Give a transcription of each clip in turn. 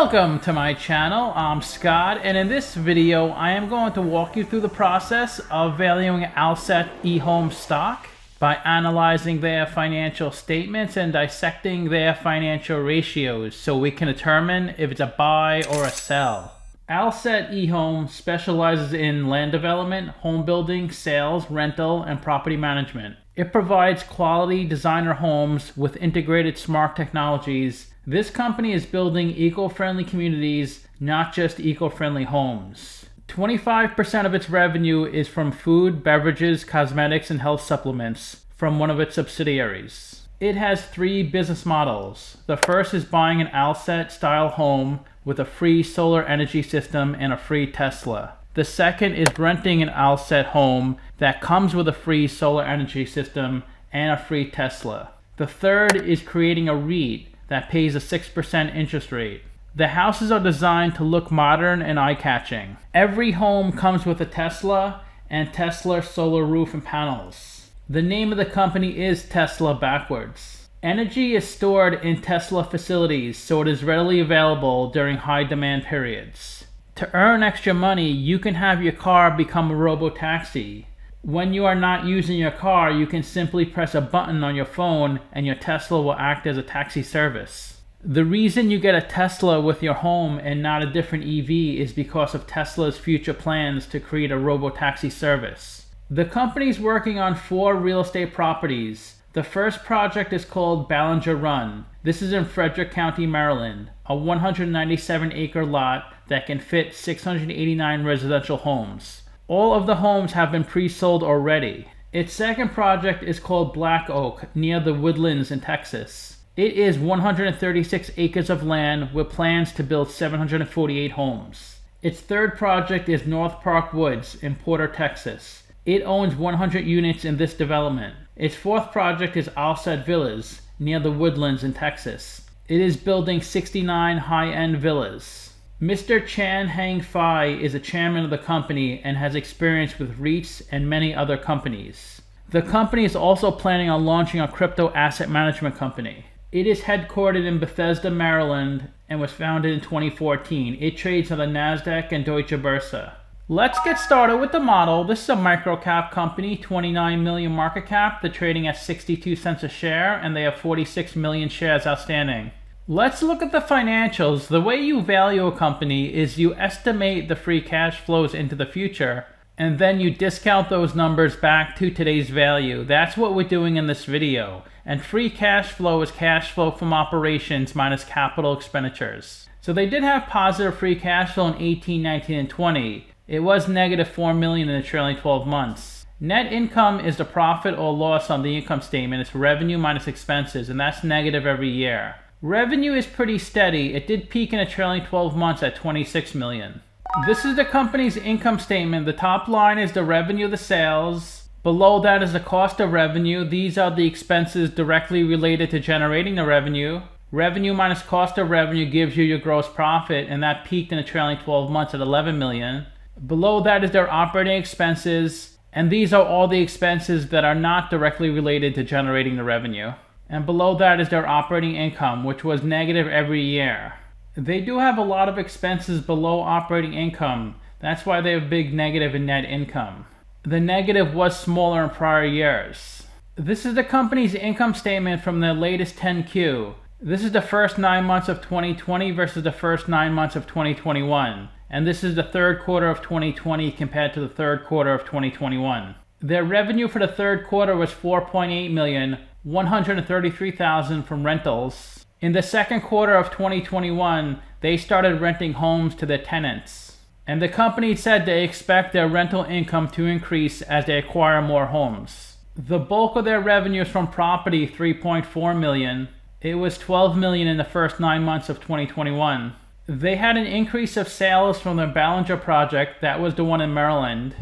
Welcome to my channel. I'm Scott, and in this video I am going to walk you through the process of valuing Alset EHome stock by analyzing their financial statements and dissecting their financial ratios so we can determine if it's a buy or a sell. Alset EHome specializes in land development, home building, sales, rental, and property management. It provides quality designer homes with integrated smart technologies. This company is building eco-friendly communities, not just eco-friendly homes. 25% of its revenue is from food, beverages, cosmetics, and health supplements from one of its subsidiaries. It has three business models. The first is buying an Alset-style home with a free solar energy system and a free Tesla. The second is renting an Alset home that comes with a free solar energy system and a free Tesla. The third is creating a REIT that pays a 6% interest rate. The houses are designed to look modern and eye-catching. Every home comes with a Tesla and Tesla solar roof and panels. The name of the company is Tesla backwards. Energy is stored in Tesla facilities, so it is readily available during high demand periods. To earn extra money, you can have your car become a robo-taxi. When you are not using your car, you can simply press a button on your phone and your Tesla will act as a taxi service. The reason you get a Tesla with your home and not a different EV is because of Tesla's future plans to create a robo-taxi service. The company's working on 4 real estate properties. The first project is called Ballinger Run. This is in Frederick County, Maryland, a 197-acre lot that can fit 689 residential homes. All of the homes have been pre-sold already. Its second project is called Black Oak, near the Woodlands in Texas. It is 136 acres of land with plans to build 748 homes. Its third project is North Park Woods in Porter, Texas. It owns 100 units in this development. Its fourth project is Alset Villas, near the Woodlands in Texas. It is building 69 high-end villas. Mr. Chan Hang Fai is a chairman of the company and has experience with REITs and many other companies. The company is also planning on launching a crypto asset management company. It is headquartered in Bethesda, Maryland, and was founded in 2014. It trades on the NASDAQ and Deutsche Börse. Let's get started with the model. This is a micro-cap company, 29 million market cap. They're trading at 62 cents a share, and they have 46 million shares outstanding. Let's look at the financials. The way you value a company is you estimate the free cash flows into the future, and then you discount those numbers back to today's value. That's what we're doing in this video. And free cash flow is cash flow from operations minus capital expenditures. So they did have positive free cash flow in 18, 19, and 20. It was negative 4 million in the trailing 12 months. Net income is the profit or loss on the income statement. It's revenue minus expenses, and that's negative every year. Revenue is pretty steady. It did peak in the trailing 12 months at 26 million. This is the company's income statement. The top line is the revenue of the sales. Below that is the cost of revenue. These are the expenses directly related to generating the revenue. Revenue minus cost of revenue gives you your gross profit, and that peaked in the trailing 12 months at 11 million. Below that is their operating expenses, and these are all the expenses that are not directly related to generating the revenue. And below that is their operating income, which was negative every year. They do have a lot of expenses below operating income. That's why they have big negative in net income. The negative was smaller in prior years. This is the company's income statement from their latest 10Q. This is the first 9 months of 2020 versus the first 9 months of 2021. And this is the third quarter of 2020 compared to the third quarter of 2021. Their revenue for the third quarter was 4.8 million, 133,000 from rentals. In the second quarter of 2021, they started renting homes to their tenants. And the company said they expect their rental income to increase as they acquire more homes. The bulk of their revenue is from property, 3.4 million. It was 12 million in the first 9 months of 2021. They had an increase of sales from their Ballinger project, that was the one in Maryland.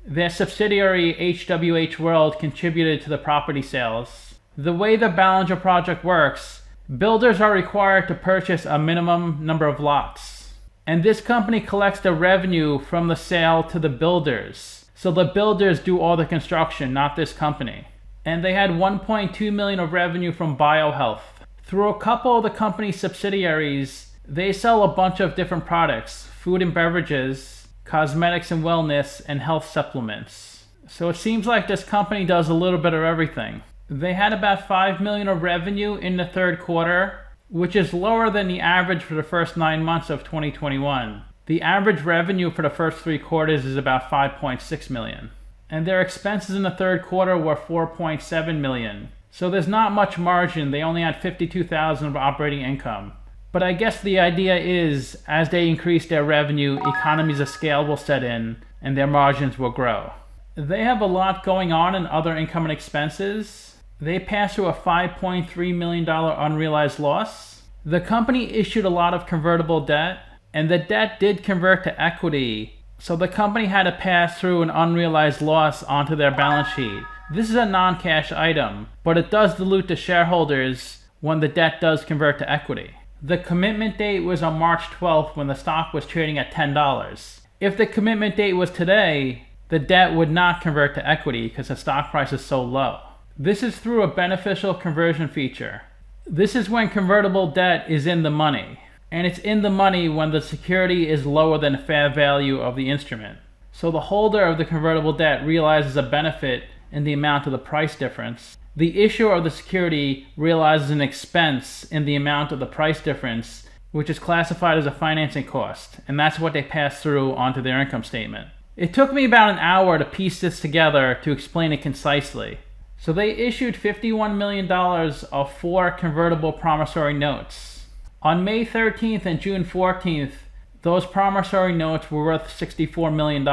Their subsidiary HWH World contributed to the property sales. The way the Ballinger project works, builders are required to purchase a minimum number of lots. And this company collects the revenue from the sale to the builders. So the builders do all the construction, not this company. And they had 1.2 million of revenue from biohealth. Through a couple of the company's subsidiaries, They sell a bunch of different products: food and beverages, cosmetics and wellness, and health supplements. So it seems like this company does a little bit of everything. They had about $5 million of revenue in the third quarter, which is lower than the average for the first 9 months of 2021. The average revenue for the first 3 quarters is about $5.6 million. And their expenses in the third quarter were $4.7 million. So there's not much margin. They only had $52,000 of operating income. But I guess the idea is, as they increase their revenue, economies of scale will set in and their margins will grow. They have a lot going on in other income and expenses. They passed through a $5.3 million unrealized loss. The company issued a lot of convertible debt, and the debt did convert to equity. So the company had to pass through an unrealized loss onto their balance sheet. This is a non-cash item, but it does dilute the shareholders when the debt does convert to equity. The commitment date was on March 12th when the stock was trading at $10. If the commitment date was today, the debt would not convert to equity because the stock price is so low. This is through a beneficial conversion feature. This is when convertible debt is in the money, and it's in the money when the security is lower than the fair value of the instrument. So the holder of the convertible debt realizes a benefit in the amount of the price difference. The issuer of the security realizes an expense in the amount of the price difference, which is classified as a financing cost, and that's what they pass through onto their income statement. It took me about an hour to piece this together to explain it concisely. So they issued $51 million of 4 convertible promissory notes. On May 13th and June 14th, those promissory notes were worth $64 million.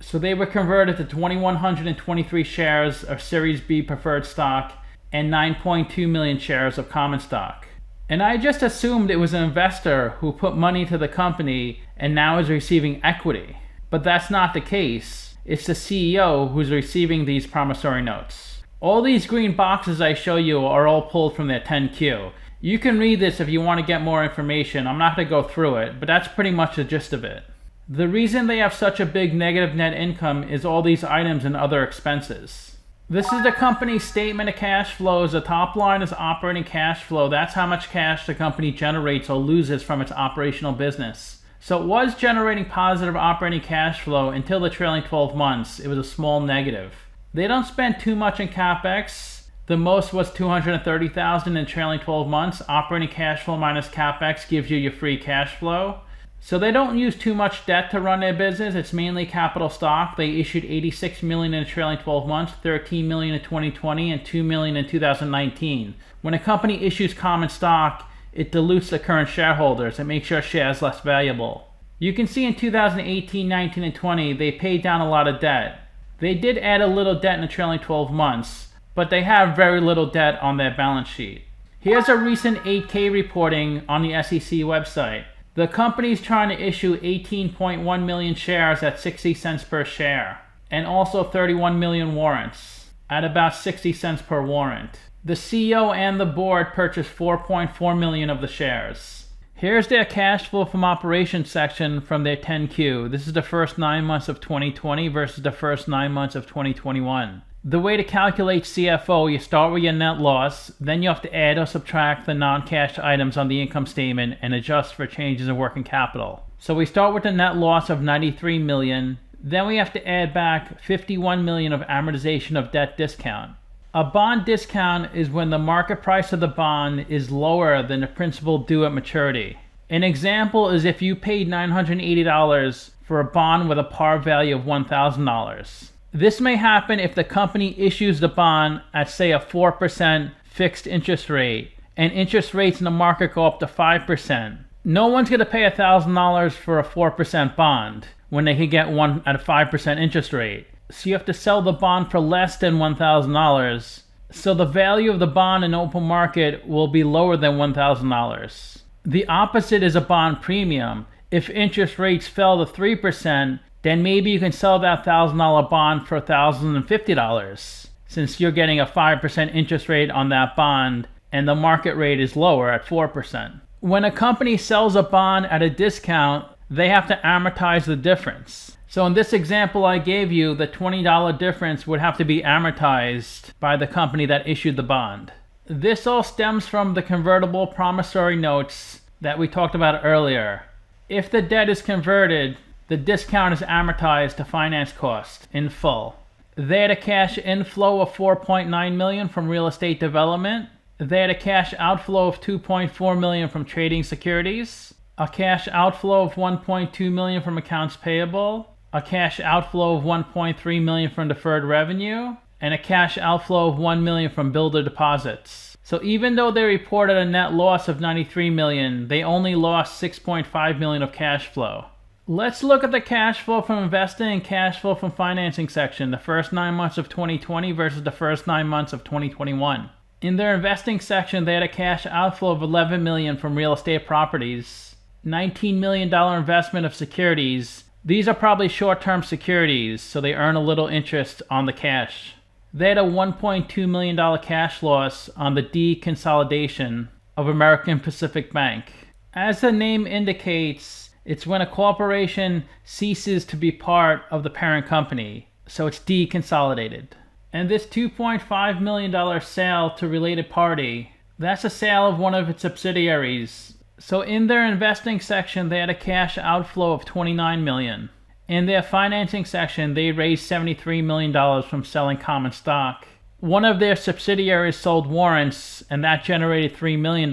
So they were converted to 2,123 shares of Series B preferred stock and 9.2 million shares of common stock. And I just assumed it was an investor who put money into the company and now is receiving equity. But that's not the case. It's the CEO who's receiving these promissory notes. All these green boxes I show you are all pulled from their 10Q. You can read this if you want to get more information. I'm not going to go through it, but that's pretty much the gist of it. The reason they have such a big negative net income is all these items and other expenses. This is the company's statement of cash flows. The top line is operating cash flow. That's how much cash the company generates or loses from its operational business. So it was generating positive operating cash flow until the trailing 12 months. It was a small negative. They don't spend too much in CapEx. The most was $230,000 in trailing 12 months. Operating cash flow minus CapEx gives you your free cash flow. So they don't use too much debt to run their business. It's mainly capital stock. They issued $86 million in the trailing 12 months, $13 million in 2020, and $2 million in 2019. When a company issues common stock, it dilutes the current shareholders and makes your shares less valuable. You can see in 2018, 19, and 20, they paid down a lot of debt. They did add a little debt in the trailing 12 months, but they have very little debt on their balance sheet. Here's a recent 8K reporting on the SEC website. The company's trying to issue 18.1 million shares at 60 cents per share, and also 31 million warrants at about 60 cents per warrant. The CEO and the board purchased 4.4 million of the shares. Here's their cash flow from operations section from their 10Q. This is the first 9 months of 2020 versus the first 9 months of 2021. The way to calculate CFO, you start with your net loss, then you have to add or subtract the non-cash items on the income statement and adjust for changes in working capital. So we start with the net loss of $93 million, then we have to add back $51 million of amortization of debt discount. A bond discount is when the market price of the bond is lower than the principal due at maturity. An example is if you paid $980 for a bond with a par value of $1,000. This may happen if the company issues the bond at, say, a 4% fixed interest rate, and interest rates in the market go up to 5%. No one's going to pay $1,000 for a 4% bond when they can get one at a 5% interest rate. So you have to sell the bond for less than $1,000. So the value of the bond in the open market will be lower than $1,000. The opposite is a bond premium. If interest rates fell to 3%, then maybe you can sell that $1,000 bond for $1,050, since you're getting a 5% interest rate on that bond and the market rate is lower at 4%. When a company sells a bond at a discount, they have to amortize the difference. So in this example I gave you, the $20 difference would have to be amortized by the company that issued the bond. This all stems from the convertible promissory notes. that we talked about earlier. If the debt is converted, the discount is amortized to finance cost in full. They had a cash inflow of $4.9 million from real estate development. They had a cash outflow of $2.4 million from trading securities, a cash outflow of $1.2 million from accounts payable, a cash outflow of $1.3 million from deferred revenue, and a cash outflow of $1 million from builder deposits. So even though they reported a net loss of $93 million, they only lost $6.5 million of cash flow. Let's look at the cash flow from investing and cash flow from financing section, the first 9 months of 2020 versus the first 9 months of 2021. In their investing section, they had a cash outflow of $11 million from real estate properties, $19 million investment of securities. These are probably short-term securities, so they earn a little interest on the cash. They had a $1.2 million cash loss on the deconsolidation of American Pacific Bank. As the name indicates, it's when a corporation ceases to be part of the parent company, so it's deconsolidated. And this $2.5 million sale to related party, that's a sale of one of its subsidiaries. So in their investing section, they had a cash outflow of $29 million. In their financing section, they raised $73 million from selling common stock. One of their subsidiaries sold warrants, and that generated $3 million.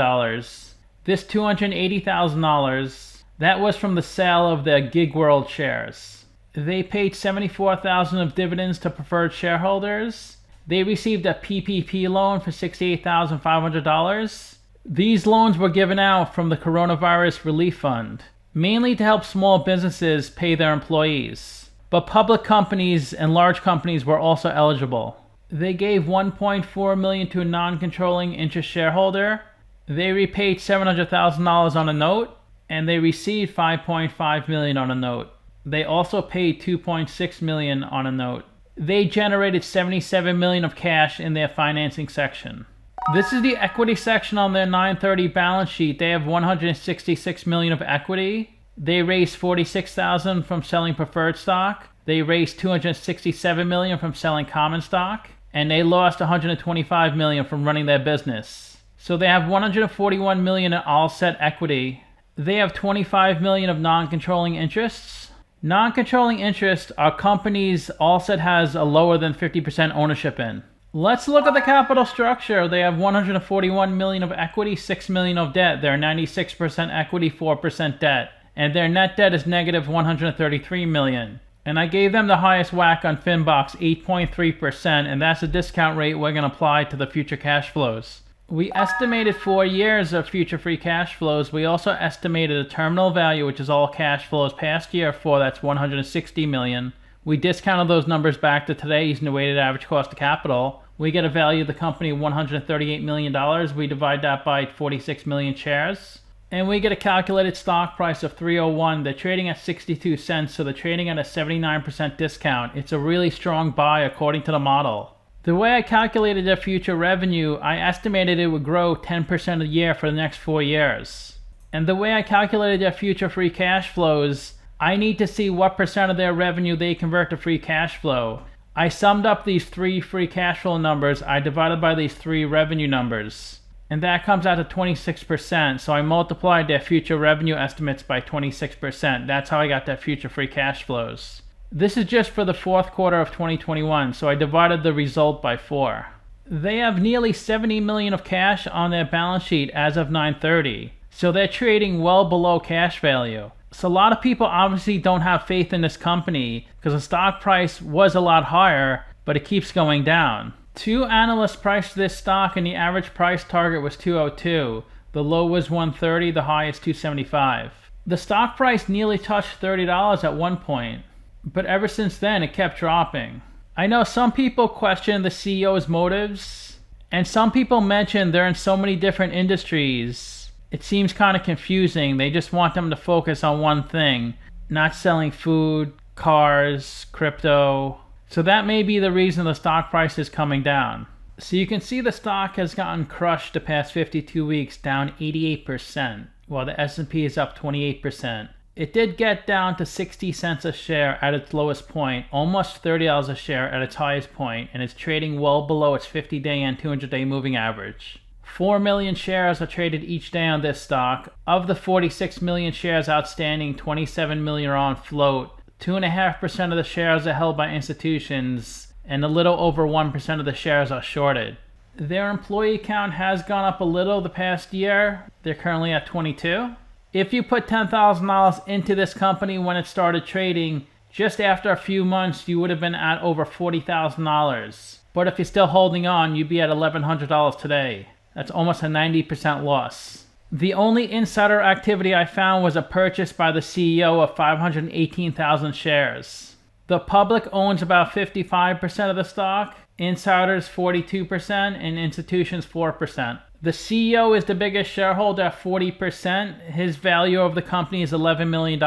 This $280,000, that was from the sale of their Gig World shares. They paid $74,000 of dividends to preferred shareholders. They received a PPP loan for $68,500. These loans were given out from the Coronavirus Relief Fund, mainly to help small businesses pay their employees. But public companies and large companies were also eligible. They gave $1.4 million to a non-controlling interest shareholder. They repaid $700,000 on a note, and they received $5.5 million on a note. They also paid $2.6 million on a note. They generated $77 million of cash in their financing section. This is the equity section on their 9/30 balance sheet. They have $166 million of equity. They raised $46,000 from selling preferred stock. They raised $267 million from selling common stock. And they lost $125 million from running their business. So they have $141 million in Alset equity. They have $25 million of non-controlling interests. Non-controlling interests are companies Alset has a lower than 50% ownership in. Let's look at the capital structure. They have $141 million of equity, $6 million of debt. They're 96% equity, 4% debt. And their net debt is negative $133 million. And I gave them the highest whack on Finbox, 8.3%, and that's the discount rate we're going to apply to the future cash flows. We estimated 4 years of future free cash flows. We also estimated a terminal value, which is all cash flows past year 4, that's $160 million. We discounted those numbers back to today using the weighted average cost of capital. We get a value of the company of $138 million. We divide that by 46 million shares. And we get a calculated stock price of $3.01. They're trading at 62 cents, so they're trading at a 79% discount. It's a really strong buy according to the model. The way I calculated their future revenue, I estimated it would grow 10% a year for the next 4 years. And the way I calculated their future free cash flows, I need to see what percent of their revenue they convert to free cash flow. I summed up these 3 free cash flow numbers, I divided by these 3 revenue numbers. And that comes out to 26%, so I multiplied their future revenue estimates by 26%. That's how I got their future free cash flows. This is just for the fourth quarter of 2021, so I divided the result by 4. They have nearly $70 million of cash on their balance sheet as of 9/30, so they're trading well below cash value. So a lot of people obviously don't have faith in this company because the stock price was a lot higher, but it keeps going down. 2 analysts priced this stock and the average price target was $202. The low was $130, the high is $275. The stock price nearly touched $30 at one point, but ever since then it kept dropping. I know some people question the CEO's motives, and some people mention they're in so many different industries. It seems kind of confusing. They just want them to focus on one thing, not selling food, cars, crypto. So that may be the reason the stock price is coming down. So you can see the stock has gotten crushed the past 52 weeks, down 88%, while the S&P is up 28%. It did get down to 60 cents a share at its lowest point, almost $30 a share at its highest point, and it's trading well below its 50-day and 200-day moving average. 4 million shares are traded each day on this stock. Of the 46 million shares outstanding, 27 million are on float. 2.5% of the shares are held by institutions, and a little over 1% of the shares are shorted. Their employee count has gone up a little the past year. They're currently at 22. If you put $10,000 into this company when it started trading, just after a few months, you would have been at over $40,000. But if you're still holding on, you'd be at $1,100 today. That's almost a 90% loss. The only insider activity I found was a purchase by the CEO of 518,000 shares. The public owns about 55% of the stock, insiders 42%, and institutions 4%. The CEO is the biggest shareholder at 40%. His value of the company is $11 million.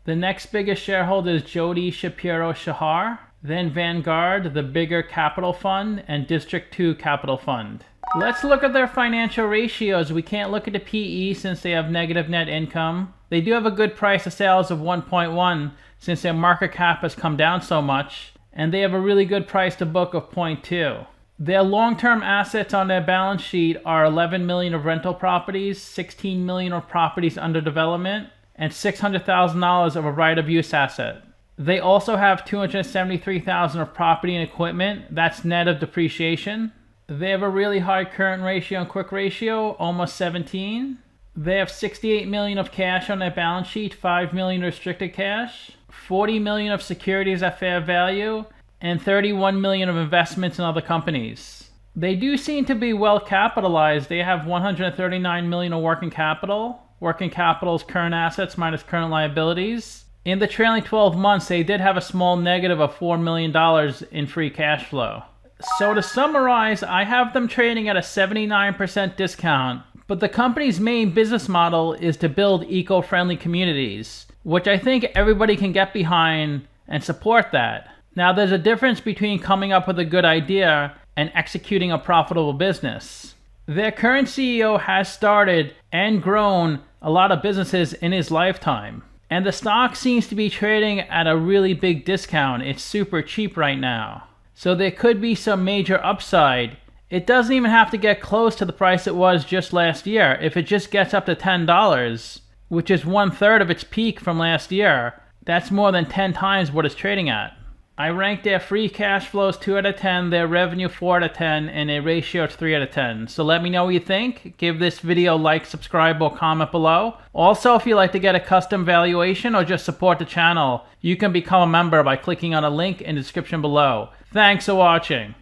The next biggest shareholder is Jody Shapiro Shahar, then Vanguard, the bigger capital fund, and District 2 Capital Fund. Let's look at their financial ratios. We can't look at the PE since they have negative net income. They do have a good price to sales of 1.1 since their market cap has come down so much, and they have a really good price to book of 0.2. Their long-term assets on their balance sheet are 11 million of rental properties, 16 million of properties under development, and $600,000 of a right-of-use asset. They also have $273,000 of property and equipment. That's net of depreciation. They have a really high current ratio and quick ratio, almost 17. They have 68 million of cash on their balance sheet, 5 million restricted cash, 40 million of securities at fair value, and 31 million of investments in other companies. They do seem to be well capitalized. They have 139 million of working capital. Working capital is current assets minus current liabilities. In the trailing 12 months, they did have a small negative of $4 million in free cash flow. So to summarize, I have them trading at a 79% discount, but the company's main business model is to build eco-friendly communities, which I think everybody can get behind and support that. Now, there's a difference between coming up with a good idea and executing a profitable business. Their current CEO has started and grown a lot of businesses in his lifetime, and the stock seems to be trading at a really big discount. It's super cheap right now. So there could be some major upside. It doesn't even have to get close to the price it was just last year. If it just gets up to $10, which is 1/3 of its peak from last year, that's more than 10 times what it's trading at. I ranked their free cash flows 2 out of 10, their revenue 4 out of 10, and their ratio 3 out of 10. So let me know what you think. Give this video a like, subscribe, or comment below. Also, if you'd like to get a custom valuation or just support the channel, you can become a member by clicking on a link in the description below. Thanks for watching.